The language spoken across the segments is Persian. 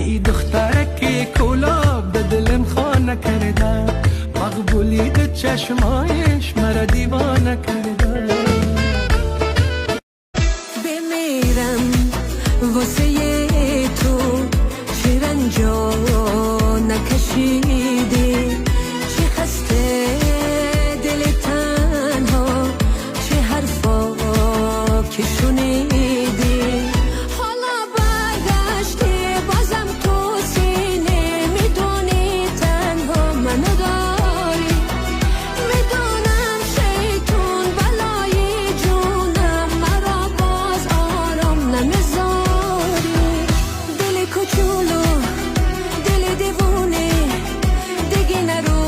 ای دخترک کلاب به دلم خانه کرده، مقبولیت چشمایش مرا دیوانه کرده. بمیرم واسه تو چه رنجا نکشیدی، چه خسته دل تنها، چه حرفا که شنیدی. حالا برگشتی بازم تو سینه، میدونی تنها منو داری، میدونم شیطون بلای جونم، مرا باز آرام نمیذاری. دل کوچولو دل دیوونه دیگه نرو.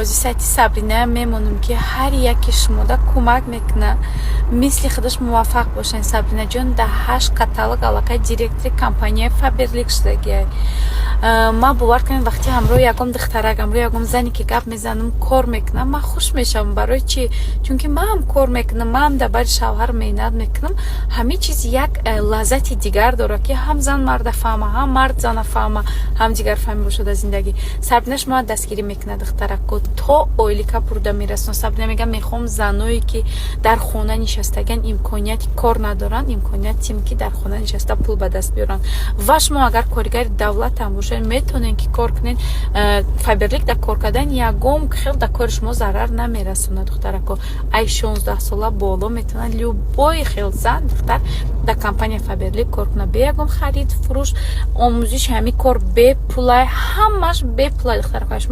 وظیفه صبرینه میمونم که هر یکی شما دا کمک میکنه مثل خودش موفق باشین. صبرینه جان ده 8 کاتالوگ علاقه دیرکتور کمپانی فابرلیک شده. ما باور کنیم وقتی همراه یکم دخترک همراه یکم زنی که گپ میزنم کار میکنم من خوش میشم. برای چی؟ چون که من هم کار میکنم، من هم در شوهر مهنت میکنم. همه چیز یک لذت دیگر داره که هم زن مرد فهمه، هم مرد زن فهمه، هم دیگر فهمی باشه در زندگی. صبرینه ما دستگیری میکنه دخترک کو تا اویلیکا پرودا میرسون. صبرینه میگم میخوام زنایی که در خونه نشستگن امکانیت کار ندارن، امکانیتی که در خونه نشسته پول به دست بیارن. و شما اگر کارگر دولت هم باشین میتونین که کار کنین. فابرلیک در کار کردن یگم خیلی در کار شما ضرر نمیرسونه دخترکو. ای 16 ساله بالا میتونن لوبای خیلی زن دختر در کمپانی فابرلیک کار کنه. بیگم خرید فروش آموزش همین کار به پول، همش به پول دخترکاش.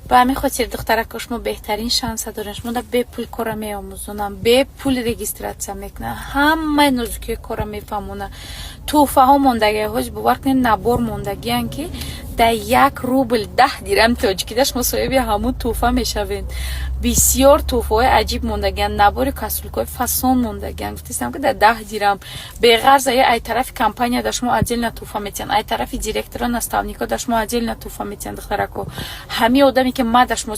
با همین خاطر دخترک شما بهترین شانس دارین. شما به پول کار میآموزونن، به پول رجیستراسیون میکنن، همه نزدیکی کار میفهمونه. توفه ها موندگی هاش باور کنین نبار موندگی ان که در 1 روبل 10 درهم تاجیکی داشت مصاحبه همون توفه میشوین. بسیار توفه های عجیب موندگی، نبار کسولکای فسون موندگی. گفتم که در 10 درهم به غرض ای طرف کمپانی داشت ما اجل توفه میتین، ای طرف دیرکتور ناستاونیکا داشت ما اجل توفه میتین دخترکو. همین آدمی که ما داشت